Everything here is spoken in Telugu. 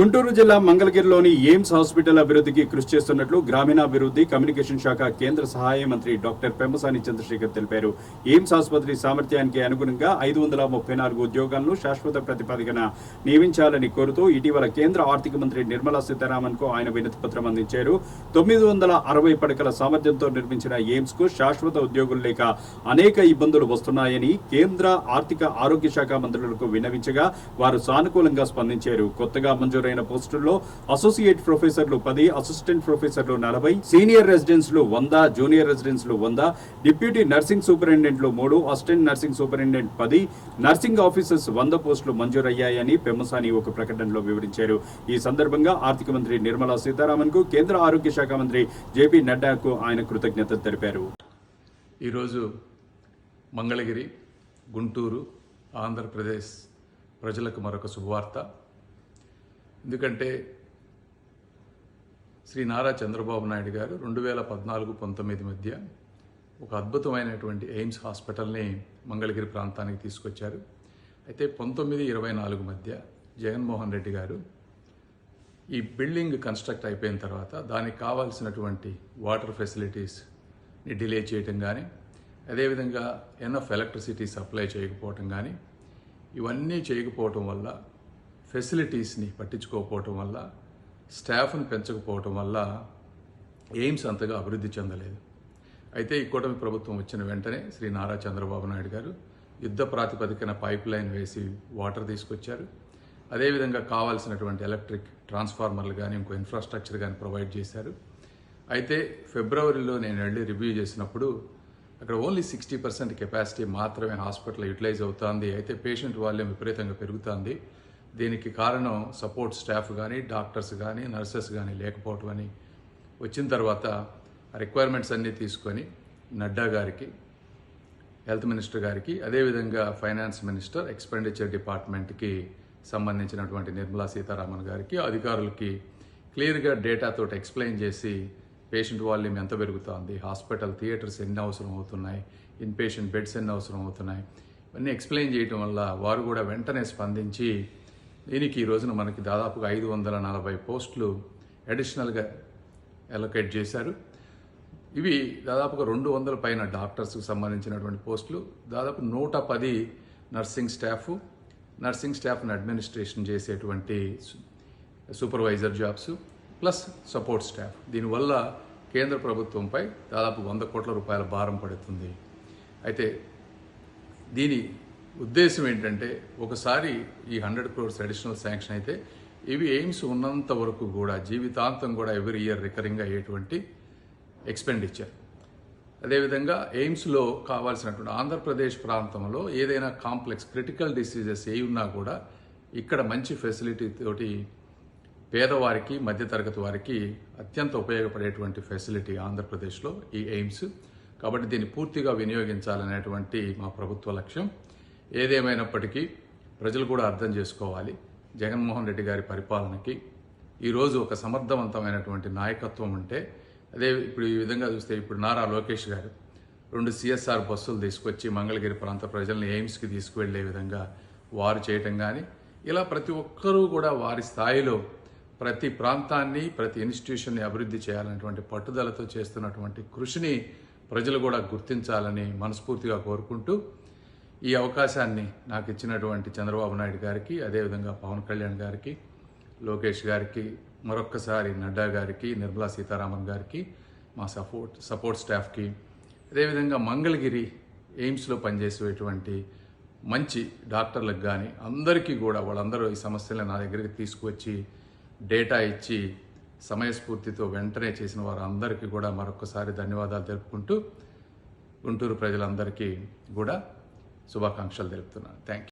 గుంటూరు జిల్లా మంగళగిరిలోని ఎయిమ్స్ హాస్పిటల్ అభివృద్ధికి కృషి చేస్తున్నట్లు గ్రామీణాభివృద్ధి కమ్యూనికేషన్ శాఖ కేంద్ర సహాయ మంత్రి డాక్టర్ పెమ్మసాని చంద్రశేఖర్ తెలిపారు. ఎయిమ్స్ ఆసుపత్రి సామర్థ్యానికి అనుగుణంగా 534 ఉద్యోగాలను శాశ్వత ప్రతిపాదికన నియమించాలని కోరుతూ ఇటీవల కేంద్ర ఆర్థిక మంత్రి నిర్మలా సీతారామన్ కు ఆయన వినతి పత్రం అందించారు. 960 పడకల సామర్థ్యంతో నిర్మించిన ఎయిమ్స్ కు శాశ్వత ఉద్యోగులు లేక అనేక ఇబ్బందులు వస్తున్నాయని కేంద్ర ఆర్థిక ఆరోగ్య శాఖ మంత్రులకు విన్నవించగా వారు సానుకూలంగా స్పందించారు. కొత్తగా మంజూరైన పోస్టుల్లో అసోసియేట్ ప్రొఫెసర్లు 10, అసిస్టెంట్ ప్రొఫెసర్లు 40, సీనియర్ రెసిడెంట్స్లు 100, జూనియర్ రెసిడెంట్స్లు 100, డిప్యూటీ నర్సింగ్ సూపరింటెండెంట్లు 3, assistant nursing superintendent 10, nursing officers 100 పోస్టులు మంజూరయ్యాయని పెమ్మసాని ఒక ప్రకటనలో వివరించారు. ఈ సందర్భంగా ఆర్థిక మంత్రి నిర్మలా సీతారామన్ కు కేంద్ర ఆరోగ్య శాఖ మంత్రి జేపీ నడ్డాకు ఆయన కృతజ్ఞతలు తెలిపారు. ఈరోజు మంగళగిరి, గుంటూరు, ఆంధ్రప్రదేశ్ ప్రజలకు మరొక శుభవార్త. ఎందుకంటే శ్రీ నారా చంద్రబాబు నాయుడు గారు 2014-19 మధ్య ఒక అద్భుతమైనటువంటి ఎయిమ్స్ హాస్పిటల్ని మంగళగిరి ప్రాంతానికి తీసుకొచ్చారు. అయితే 19-24 మధ్య జగన్మోహన్ రెడ్డి గారు ఈ బిల్డింగ్ కన్స్ట్రక్ట్ అయిపోయిన తర్వాత దానికి కావాల్సినటువంటి వాటర్ ఫెసిలిటీస్ని డిలే చేయటం కానీ, అదేవిధంగా ఎనఫ్ ఎలక్ట్రిసిటీ సప్లై చేయకపోవటం కానీ, ఇవన్నీ చేయకపోవటం వల్ల, ఫెసిలిటీస్ని పట్టించుకోకపోవటం వల్ల, స్టాఫ్ని పెంచకపోవటం వల్ల ఎయిమ్స్ అంతగా అభివృద్ధి చెందలేదు. అయితే ఈ కూటమి ప్రభుత్వం వచ్చిన వెంటనే శ్రీ నారా చంద్రబాబు నాయుడు గారు యుద్ధ ప్రాతిపదికన పైప్ లైన్ వేసి వాటర్ తీసుకొచ్చారు. అదేవిధంగా కావాల్సినటువంటి ఎలక్ట్రిక్ ట్రాన్స్ఫార్మర్లు కానీ, ఇంకో ఇన్ఫ్రాస్ట్రక్చర్ కానీ ప్రొవైడ్ చేశారు. అయితే ఫిబ్రవరిలో నేను వెళ్ళి రివ్యూ చేసినప్పుడు అక్కడ ఓన్లీ 60% కెపాసిటీ మాత్రమే హాస్పిటల్ యూటిలైజ్ అవుతుంది. అయితే పేషెంట్ వాల్యూమ్ విపరీతంగా పెరుగుతుంది. దీనికి కారణం సపోర్ట్ స్టాఫ్ కానీ, డాక్టర్స్ కానీ, నర్సెస్ కానీ లేకపోవటం అని వచ్చిన తర్వాత రిక్వైర్మెంట్స్ అన్నీ తీసుకొని నడ్డా గారికి, హెల్త్ మినిస్టర్ గారికి, అదేవిధంగా ఫైనాన్స్ మినిస్టర్, ఎక్స్పెండిచర్ డిపార్ట్మెంట్కి సంబంధించినటువంటి నిర్మలా సీతారామన్ గారికి, అధికారులకి క్లియర్గా డేటాతో ఎక్స్ప్లెయిన్ చేసి పేషెంట్ వాల్యూమ్ ఎంత పెరుగుతుంది, హాస్పిటల్ థియేటర్స్ ఎన్ని అవసరం అవుతున్నాయి, ఇన్ పేషెంట్ బెడ్స్ ఎన్ని అవసరం అవుతున్నాయి, ఇవన్నీ ఎక్స్ప్లెయిన్ చేయటం వల్ల వారు కూడా వెంటనే స్పందించి దీనికి ఈ రోజున మనకి దాదాపుగా 540 పోస్టులు అడిషనల్గా అలొకేట్ చేశారు. ఇవి దాదాపుగా 200 పైన డాక్టర్స్కి సంబంధించినటువంటి పోస్టులు, దాదాపు 110 నర్సింగ్ స్టాఫ్ని అడ్మినిస్ట్రేషన్ చేసేటువంటి supervisor jobs plus support staff. దీనివల్ల కేంద్ర ప్రభుత్వంపై దాదాపు 100 కోట్ల రూపాయల భారం పడుతుంది. అయితే దీని ఉద్దేశం ఏంటంటే, ఒకసారి ఈ 100 crores అడిషనల్ శాంక్షన్ అయితే ఇవి ఎయిమ్స్ ఉన్నంత వరకు కూడా జీవితాంతం కూడా ఎవ్రీ ఇయర్ రికరింగ్ అయ్యేటువంటి ఎక్స్పెండిచర్. అదేవిధంగా ఎయిమ్స్లో కావాల్సినటువంటి ఆంధ్రప్రదేశ్ ప్రాంతంలో ఏదైనా కాంప్లెక్స్ క్రిటికల్ డిసీజెస్ ఏ ఉన్నా కూడా ఇక్కడ మంచి ఫెసిలిటీ తోటి పేదవారికి, మధ్యతరగతి వారికి అత్యంత ఉపయోగపడేటువంటి ఫెసిలిటీ ఆంధ్రప్రదేశ్లో ఈ ఎయిమ్స్. కాబట్టి దీన్ని పూర్తిగా వినియోగించాలనేటువంటి మా ప్రభుత్వ లక్ష్యం. ఏదేమైనప్పటికీ ప్రజలు కూడా అర్థం చేసుకోవాలి, జగన్మోహన్ రెడ్డి గారి పరిపాలనకి ఈరోజు ఒక సమర్థవంతమైనటువంటి నాయకత్వం ఉంటే, అదే ఇప్పుడు ఈ విధంగా చూస్తే ఇప్పుడు నారా లోకేష్ గారు 2 CSR బస్సులు తీసుకొచ్చి మంగళగిరి ప్రాంత ప్రజల్ని ఎయిమ్స్కి తీసుకువెళ్లే విధంగా వారు చేయటం కానీ, ఇలా ప్రతి ఒక్కరూ కూడా వారి స్థాయిలో ప్రతి ప్రాంతాన్ని, ప్రతి ఇన్స్టిట్యూషన్ని అభివృద్ధి చేయాలనేటువంటి పట్టుదలతో చేస్తున్నటువంటి కృషిని ప్రజలు కూడా గుర్తించాలని మనస్ఫూర్తిగా కోరుకుంటూ, ఈ అవకాశాన్ని నాకు ఇచ్చినటువంటి చంద్రబాబు నాయుడు గారికి, అదేవిధంగా పవన్ కళ్యాణ్ గారికి, లోకేష్ గారికి, మరొక్కసారి నడ్డా గారికి, నిర్మలా సీతారామన్ గారికి, మా సపోర్ట్ స్టాఫ్కి, అదేవిధంగా మంగళగిరి ఎయిమ్స్లో పనిచేసేటువంటి మంచి డాక్టర్లకు కానీ అందరికీ కూడా, వాళ్ళందరూ ఈ సమస్యలను నా దగ్గరికి తీసుకువచ్చి డేటా ఇచ్చి సమయస్ఫూర్తితో వెంటనే చేసిన వారు అందరికీ కూడా మరొకసారి ధన్యవాదాలు తెలుపుకుంటూ గుంటూరు ప్రజలందరికీ కూడా శుభాకాంక్షలు తెలుపుతున్నాను. Thank you.